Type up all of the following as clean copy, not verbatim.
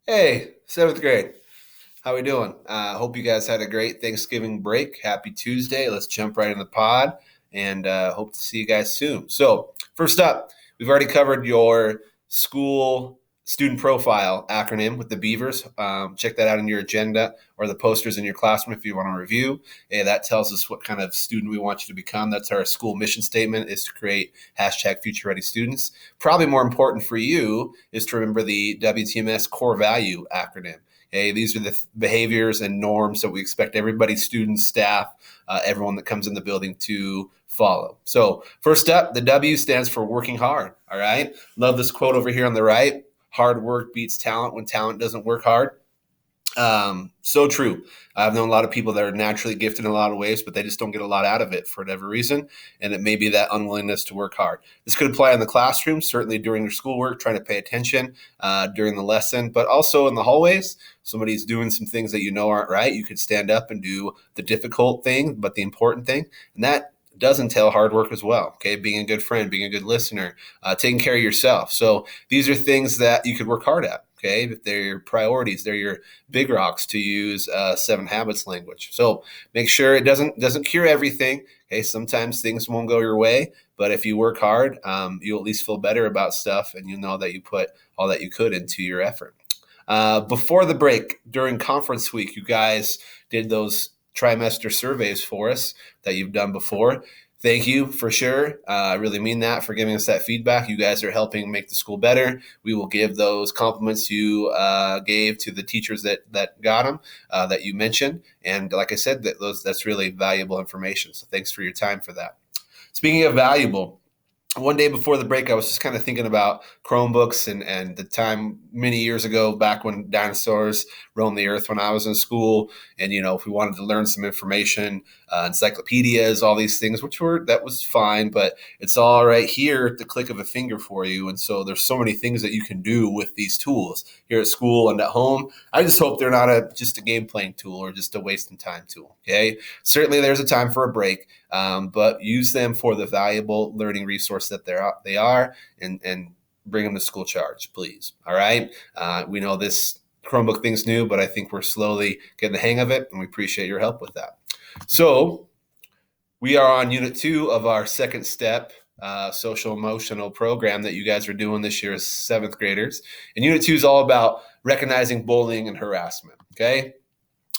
Hey, seventh grade. How we doing? Hope you guys had a great Thanksgiving break. Happy Tuesday. Let's jump right in the pod and hope to see you guys soon. So, first up, we've already covered your school student profile acronym with the beavers. Check that out in your agenda or the posters in your classroom if you want to review. That tells us what kind of student we want you to become. That's our school mission statement, is to create hashtag future ready students. Probably more important for you is to remember the WTMS core value acronym. Okay, these are the behaviors and norms that we expect everybody, students, staff, everyone that comes in the building to follow. So first up, the W stands for working hard. All right. Love this quote over here on the right. Hard work beats talent when talent doesn't work hard. So true. I've known a lot of people that are naturally gifted in a lot of ways, but they just don't get a lot out of it for whatever reason. And it may be that unwillingness to work hard. This could apply in the classroom, certainly during your schoolwork, trying to pay attention during the lesson, but also in the hallways. Somebody's doing some things that you know aren't right. You could stand up and do the difficult thing, but the important thing. And that does entail hard work as well. Okay. Being a good friend, being a good listener, taking care of yourself. So these are things that you could work hard at. Okay. If they're your priorities, they're your big rocks, to use Seven Habits language. So make sure it doesn't cure everything. Okay. Sometimes things won't go your way, but if you work hard, you'll at least feel better about stuff, and you know that you put all that you could into your effort. Before the break, during conference week, you guys did those trimester surveys for us that you've done before. Thank you for sure. I really mean that, for giving us that feedback. You guys are helping make the school better. We will give those compliments you gave to the teachers that got them, that you mentioned. And like I said, that's really valuable information. So thanks for your time for that. Speaking of valuable, one day before the break, I was just kind of thinking about Chromebooks and the time many years ago, back when dinosaurs roamed the earth when I was in school. And, if we wanted to learn some information, encyclopedias, all these things, that was fine, but it's all right here at the click of a finger for you. And so there's so many things that you can do with these tools here at school and at home. I just hope they're not just a game playing tool or just a wasting time tool. Okay. Certainly there's a time for a break, but use them for the valuable learning resource that they are, and bring them to school charge, please. All right. We know this Chromebook thing's new, but I think we're slowly getting the hang of it, and we appreciate your help with that. So we are on unit 2 of our second step social emotional program that you guys are doing this year as seventh graders. And unit 2 is all about recognizing bullying and harassment. Okay.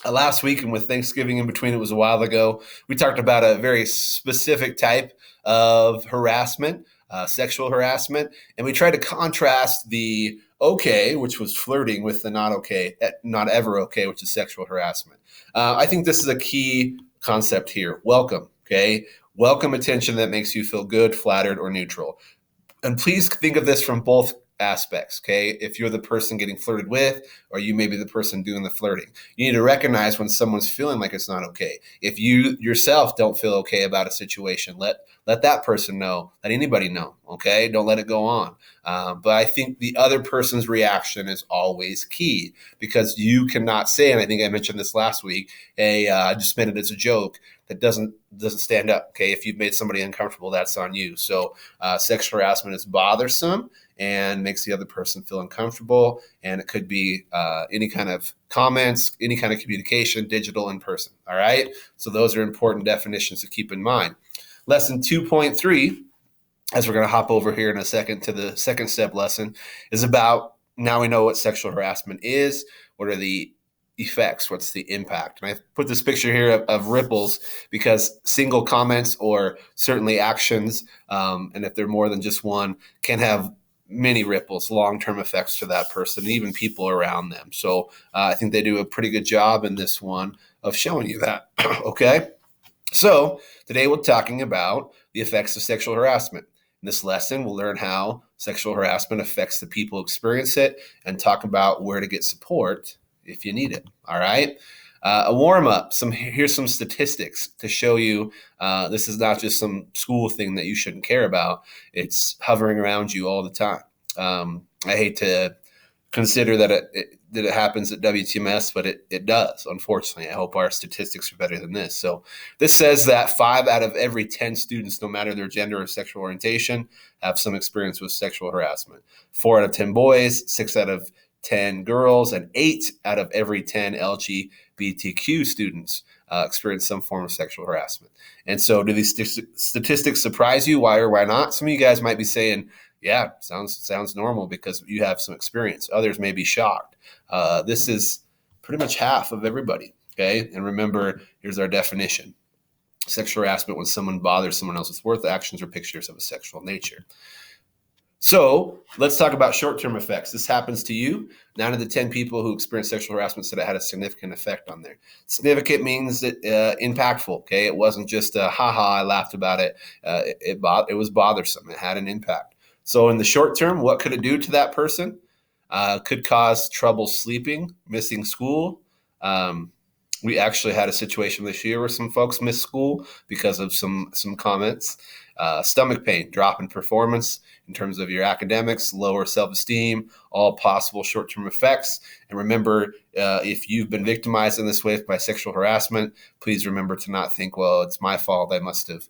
Last week, and with Thanksgiving in between, it was a while ago, we talked about a very specific type of harassment, sexual harassment, and we tried to contrast the okay, which was flirting, with the not okay, not ever okay, which is sexual harassment. I think this is a key concept here. Welcome, okay? Welcome attention that makes you feel good, flattered, or neutral. And please think of this from both aspects. Okay. If you're the person getting flirted with, or you may be the person doing the flirting, you need to recognize when someone's feeling like it's not okay. If you yourself don't feel okay about a situation, let that person know, let anybody know. Okay. Don't let it go on. But I think the other person's reaction is always key, because you cannot say, and I think I mentioned this last week, hey, I just meant it as a joke. That doesn't stand up. Okay. If you've made somebody uncomfortable, that's on you. So sexual harassment is bothersome and makes the other person feel uncomfortable. And it could be any kind of comments, any kind of communication, digital, in person. All right. So those are important definitions to keep in mind. Lesson 2.3, as we're going to hop over here in a second to the second step lesson, is about, now we know what sexual harassment is. What are the effects? What's the impact? And I put this picture here of ripples, because single comments, or certainly actions, and if they're more than just one, can have many ripples, long-term effects to that person and even people around them. So I think they do a pretty good job in this one of showing you that. Okay. So today we're talking about the effects of sexual harassment. In this lesson, we'll learn how sexual harassment affects the people who experience it, and talk about where to get support if you need it. All right. A warm up. Here's some statistics to show you this is not just some school thing that you shouldn't care about. It's hovering around you all the time. I hate to consider that it happens at WTMS, but it does, unfortunately. I hope our statistics are better than this. So this says that 5 out of every 10 students, no matter their gender or sexual orientation, have some experience with sexual harassment. 4 out of 10 boys, 6 out of 10 girls and 8 out of every 10 LGBTQ students experience some form of sexual harassment. And so do these statistics surprise you? Why or why not? Some of you guys might be saying, yeah, sounds normal because you have some experience. Others may be shocked. This is pretty much half of everybody. Okay. And remember, here's our definition. Sexual harassment when someone bothers someone else with words, actions, or pictures of a sexual nature. So let's talk about short-term effects. This happens to you. 9 of the 10 people who experienced sexual harassment said it had a significant effect on there. Significant means that impactful. Okay, it wasn't just a haha, I laughed about it. It was bothersome. It had an impact. So in the short term, what could it do to that person? Could cause trouble sleeping, missing school. We actually had a situation this year where some folks missed school because of some comments. Stomach pain, drop in performance in terms of your academics, lower self-esteem, all possible short-term effects. And remember, if you've been victimized in this way by sexual harassment, please remember to not think, well, it's my fault, I must have.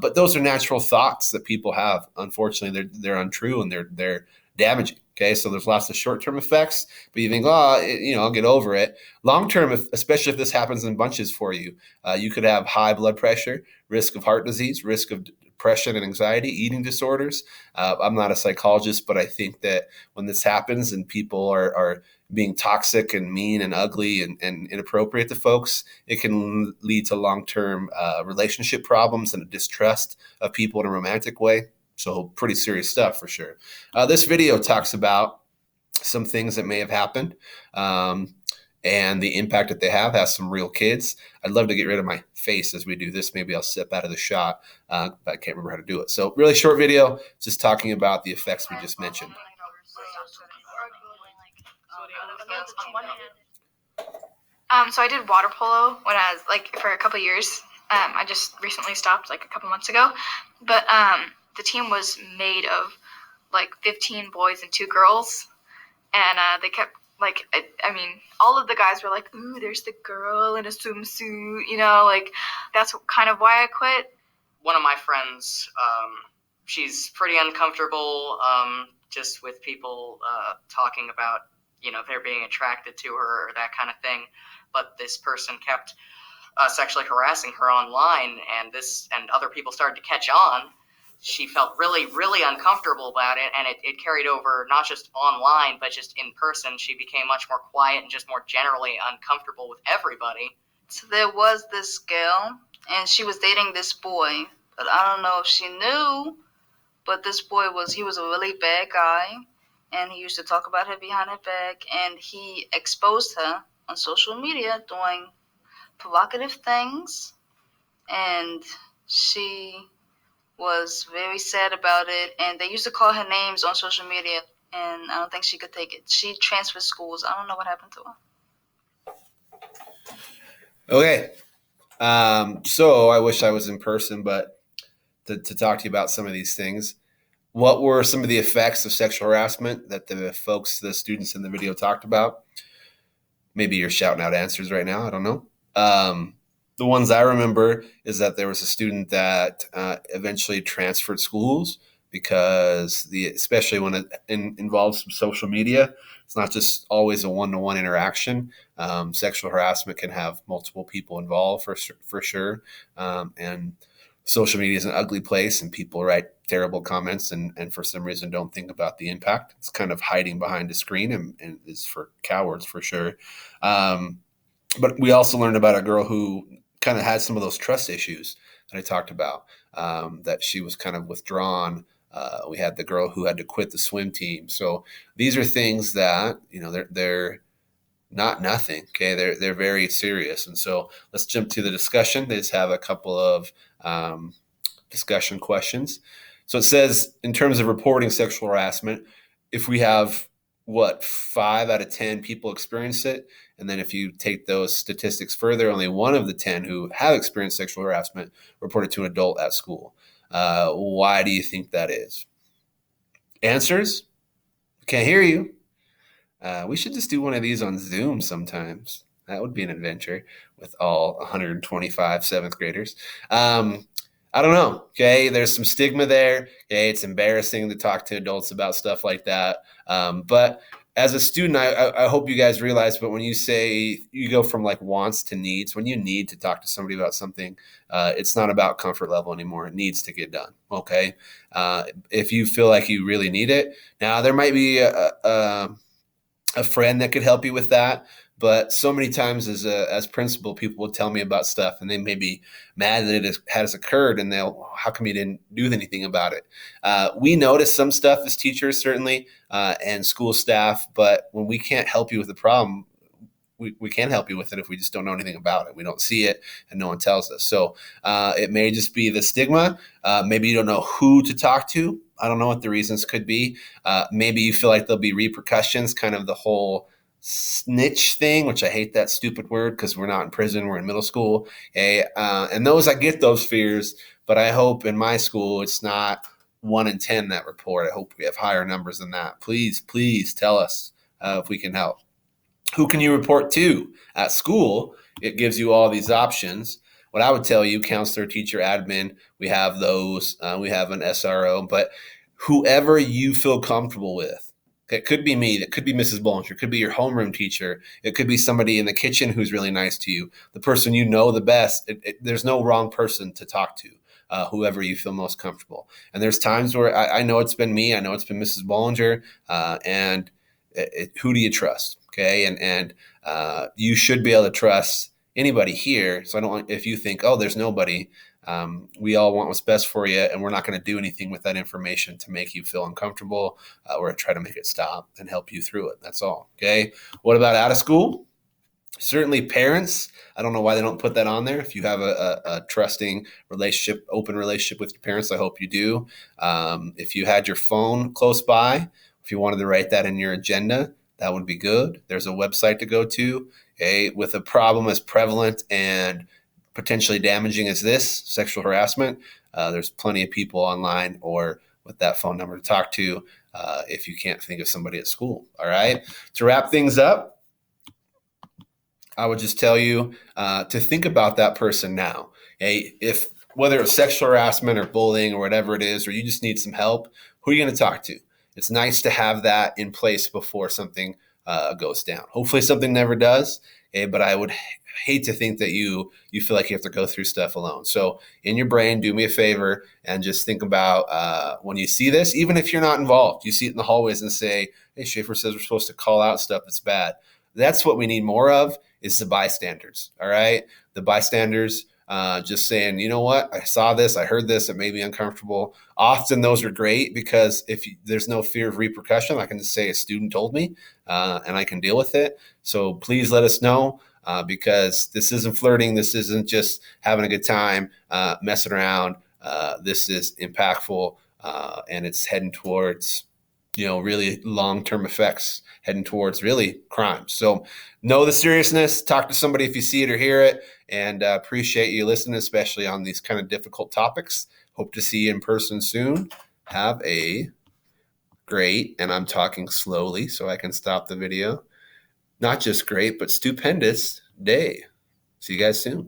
But those are natural thoughts that people have. Unfortunately, they're untrue and they're damaging. Okay, so there's lots of short-term effects, but you think, I'll get over it. Long-term, especially if this happens in bunches for you, you could have high blood pressure, risk of heart disease, risk of depression and anxiety, eating disorders. I'm not a psychologist, but I think that when this happens and people are being toxic and mean and ugly and inappropriate to folks, it can lead to long-term relationship problems and a distrust of people in a romantic way. So pretty serious stuff for sure. This video talks about some things that may have happened and the impact that they have. Has some real kids. I'd love to get rid of my face as we do this. Maybe I'll step out of the shot, but I can't remember how to do it. So really short video, just talking about the effects we just mentioned. So I did water polo when I was for a couple of years. I just recently stopped a couple months ago, but the team was made of 15 boys and 2 girls, and they kept all of the guys were like, ooh, there's the girl in a swimsuit, that's kind of why I quit. One of my friends, she's pretty uncomfortable just with people talking about, they're being attracted to her or that kind of thing, but this person kept sexually harassing her online, and other people started to catch on. She felt really, really uncomfortable about it, and it carried over not just online, but just in person. She became much more quiet and just more generally uncomfortable with everybody. So there was this girl, and she was dating this boy, but I don't know if she knew, but this boy he was a really bad guy, and he used to talk about her behind her back, and he exposed her on social media doing provocative things, and she was very sad about it, and they used to call her names on social media, and I don't think she could take it. She transferred schools. I don't know what happened to her. Okay. So I wish I was in person, but to talk to you about some of these things. What were some of the effects of sexual harassment that the students in the video talked about? Maybe you're shouting out answers right now. I don't know. The ones I remember is that there was a student that eventually transferred schools because especially when it involves some social media, it's not just always a one-to-one interaction. Sexual harassment can have multiple people involved for sure. And social media is an ugly place, and people write terrible comments and for some reason don't think about the impact. It's kind of hiding behind a screen and is for cowards for sure. But we also learned about a girl who kind of had some of those trust issues that I talked about, that she was kind of withdrawn. We had the girl who had to quit the swim team. So these are things that, they're not nothing. Okay. They're very serious. And so let's jump to the discussion. They just have a couple of discussion questions. So it says, in terms of reporting sexual harassment, if we have 5 out of 10 people experience it, and then if you take those statistics further, only 1 of the 10 who have experienced sexual harassment reported to an adult at school. Why do you think that is? Answers? Can't hear you. We should just do one of these on Zoom sometimes. That would be an adventure with all 125 7th graders. I don't know. Okay. There's some stigma there. Okay. It's embarrassing to talk to adults about stuff like that. But as a student, I hope you guys realize, but when you say you go from like wants to needs, when you need to talk to somebody about something, it's not about comfort level anymore. It needs to get done. Okay. If you feel like you really need it, now there might be a friend that could help you with that. But so many times as principal, people will tell me about stuff and they may be mad that it has occurred and they'll, how come you didn't do anything about it? We notice some stuff as teachers, certainly, and school staff, but when we can't help you with the problem, we can't help you with it if we just don't know anything about it. We don't see it and no one tells us. So it may just be the stigma. Maybe you don't know who to talk to. I don't know what the reasons could be. Maybe you feel like there'll be repercussions, kind of the whole snitch thing, which I hate that stupid word because we're not in prison, we're in middle school. Okay? And those, I get those fears, but I hope in my school it's not 1 in 10 that report. I hope we have higher numbers than that. Please, please tell us if we can help. Who can you report to? At school, it gives you all these options. What I would tell you, counselor, teacher, admin, we have those. We have an SRO, but whoever you feel comfortable with. It could be me. It could be Mrs. Bollinger. It could be your homeroom teacher. It could be somebody in the kitchen who's really nice to you. The person you know the best. There's no wrong person to talk to. Whoever you feel most comfortable. And there's times where I know it's been me. I know it's been Mrs. Bollinger. And who do you trust? Okay, and you should be able to trust anybody here. So I don't want, if you think, oh, there's nobody, we all want what's best for you, and we're not going to do anything with that information to make you feel uncomfortable or try to make it stop and help you through it. That's all. Okay. What about out of school? Certainly parents. I don't know why they don't put that on there. If you have a trusting relationship, open relationship with your parents, I hope you do. If you had your phone close by, if you wanted to write that in your agenda, that would be good. There's a website to go to. Okay, with a problem as prevalent and potentially damaging as this, sexual harassment, there's plenty of people online or with that phone number to talk to if you can't think of somebody at school. All right. To wrap things up, I would just tell you to think about that person now. Okay? If whether it's sexual harassment or bullying or whatever it is, or you just need some help, who are you going to talk to? It's nice to have that in place before something goes down. Hopefully something never does, okay? But I would hate to think that you feel like you have to go through stuff alone. So in your brain, do me a favor and just think about when you see this, even if you're not involved, you see it in the hallways and say, hey, Schaefer says we're supposed to call out stuff that's bad. That's what we need more of, is the bystanders, all right? The bystanders just saying, you know what, I saw this, I heard this, it made me uncomfortable. Often those are great because there's no fear of repercussion. I can just say a student told me and I can deal with it. So please let us know because this isn't flirting. This isn't just having a good time, messing around. This is impactful and it's heading towards really long-term effects, heading towards really crimes. So know the seriousness, talk to somebody if you see it or hear it, and appreciate you listening, especially on these kind of difficult topics. Hope to see you in person soon. Have a great, and I'm talking slowly so I can stop the video, not just great, but stupendous day. See you guys soon.